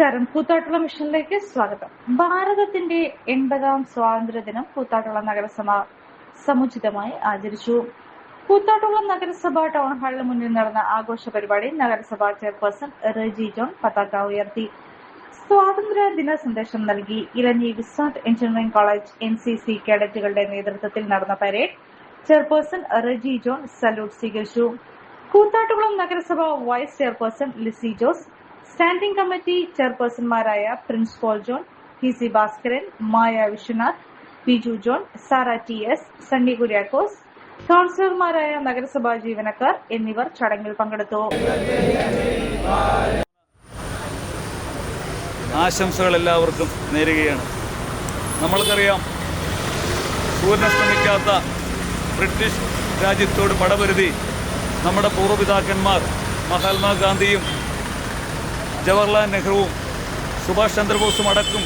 നമസ്കാരം. കൂത്താട്ടുകുളം മിഷനിലേക്ക് സ്വാഗതം. ഭാരതത്തിന്റെ 80ാം സ്വാതന്ത്ര്യദിനം കൂത്താട്ടുകുളം നഗരസഭ സമുചിതമായി ആചരിച്ചു. കൂത്താട്ടുകുളം നഗരസഭ ടൗൺ ഹാളിന് മുന്നിൽ നടന്ന ആഘോഷ പരിപാടി നഗരസഭാ ചെയർപേഴ്സൺ റെജി ജോൺ പതാക ഉയർത്തി സ്വാതന്ത്ര്യ ദിന സന്ദേശം നൽകി. Elanji VISAT engineering college NCC കേഡറ്റുകളുടെ നേതൃത്വത്തിൽ നടന്ന parade chairperson Reji John salute സ്വീകരിച്ചു. കൂത്താട്ടുകുളം നഗരസഭ vice chairperson Lizy Jose, standing committee ചെയർപേഴ്സൺമാരായ പ്രിൻസ് പോൾ ജോൺ, PC ഭാസ്കരൻ, മായ വിശ്വനാഥ്, ബിജു ജോൺ, സാറ TS, സണ്ണി കുര്യാക്കോസ്, കൌൺസിലർമാരായ നഗരസഭാ ജീവനക്കാർ എന്നിവർ ചടങ്ങിൽ പങ്കെടുത്തു. ആശംസകൾ എല്ലാവർക്കും നേരുകയാണ്. നമ്മൾക്കറിയാം, സൂര്യനസ്തമിക്കാത്ത ബ്രിട്ടീഷ് രാജ്യത്തോട് പടപൊരുതി നമ്മുടെ പൂർവ്വപിതാക്കന്മാർ മഹാത്മാഗാന്ധിയും ജവഹർലാൽ നെഹ്റുവും സുഭാഷ് ചന്ദ്രബോസും അടക്കം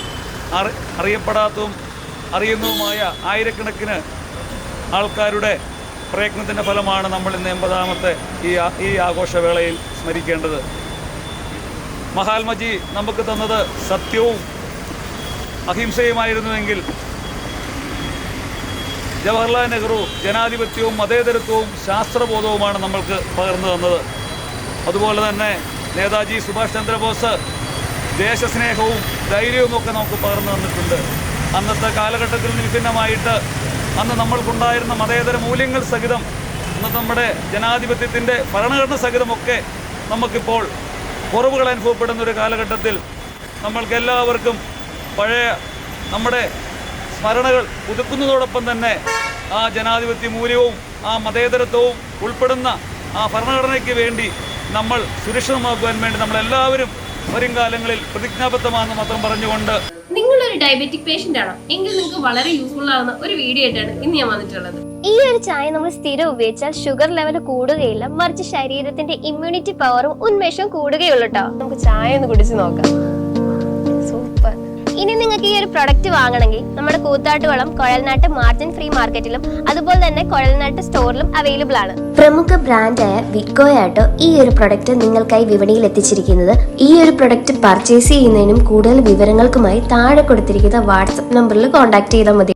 അറിയപ്പെടാത്തതും അറിയുന്നതുമായ ആയിരക്കണക്കിന് ആൾക്കാരുടെ പ്രയത്നത്തിൻ്റെ ഫലമാണ് നമ്മൾ ഇന്ന് 80ാമത്തെ ഈ ആഘോഷവേളയിൽ സ്മരിക്കേണ്ടത്. മഹാത്മജി നമുക്ക് തന്നത് സത്യവും അഹിംസയുമായിരുന്നുവെങ്കിൽ ജവഹർലാൽ നെഹ്റു ജനാധിപത്യവും മതേതരത്വവും ശാസ്ത്രബോധവുമാണ് നമ്മൾക്ക് പകർന്നു തന്നത്. അതുപോലെ തന്നെ നേതാജി സുഭാഷ് ചന്ദ്രബോസ് ദേശസ്നേഹവും ധൈര്യവുമൊക്കെ നമുക്ക് പകർന്നു തന്നിട്ടുണ്ട്. അന്നത്തെ കാലഘട്ടത്തിൽ നിന്ന് വിഭിന്നമായിട്ട് അന്ന് നമ്മൾക്കുണ്ടായിരുന്ന മതേതര മൂല്യങ്ങൾ സഹിതം, അന്ന് നമ്മുടെ ജനാധിപത്യത്തിൻ്റെ ഭരണഘടന സഹിതമൊക്കെ നമുക്കിപ്പോൾ കുറവുകൾ അനുഭവപ്പെടുന്ന ഒരു കാലഘട്ടത്തിൽ നമ്മൾക്ക് എല്ലാവർക്കും പഴയ നമ്മുടെ സ്മരണകൾ പുതുക്കുന്നതോടൊപ്പം തന്നെ ആ ജനാധിപത്യ മൂല്യവും ആ മതേതരത്വവും ഉൾപ്പെടുന്ന ആ ഭരണഘടനയ്ക്ക് വേണ്ടി നമ്മൾ സുരക്ഷിതമാക്കുവാൻ വേണ്ടി നമ്മളെല്ലാവരും വരും കാലങ്ങളിൽ പ്രതിജ്ഞാബദ്ധമാണെന്ന് മാത്രം പറഞ്ഞുകൊണ്ട്, നിങ്ങളൊരു ഡയബറ്റിക് പേഷ്യന്റ് ആണോ എങ്കിൽ നിങ്ങൾക്ക് വളരെ യൂസ്ഫുൾ ആവുന്ന ഒരു വീഡിയോ ആയിട്ടാണ് ഇന്ന് ഞാൻ വന്നിട്ടുള്ളത്. ഈ ഒരു ചായ നമ്മൾ സ്ഥിരം ഉപയോഗിച്ചാൽ ഷുഗർ ലെവൽ കൂടുകയില്ല, മറിച്ച് ശരീരത്തിന്റെ ഇമ്മ്യൂണിറ്റി പവറും ഉന്മേഷവും കൂടുകയുള്ളൂ കേട്ടോ. നമുക്ക് ചായ ഒന്ന് കുടിച്ച് നോക്കാം. സൂപ്പർ. ഇനി നിങ്ങൾക്ക് ഈ ഒരു പ്രൊഡക്റ്റ് വാങ്ങണമെങ്കിൽ നമ്മുടെ കൂത്താട്ടുകുളം കൊഴൽനാട്ട് മാർജിൻ ഫ്രീ മാർക്കറ്റിലും അതുപോലെ തന്നെ കൊഴൽനാട്ട് സ്റ്റോറിലും അവൈലബിൾ ആണ്. പ്രമുഖ ബ്രാൻഡായ വിക്കോയാട്ടോ ഈ ഒരു പ്രൊഡക്റ്റ് നിങ്ങൾക്കായി വിപണിയിൽ എത്തിച്ചിരിക്കുന്നത്. ഈ ഒരു പ്രൊഡക്റ്റ് പർച്ചേസ് ചെയ്യുന്നതിനും കൂടുതൽ വിവരങ്ങൾക്കുമായി താഴെ കൊടുത്തിരിക്കുന്ന വാട്സ്ആപ്പ് നമ്പറിൽ കോൺടാക്ട് ചെയ്താൽ മതി.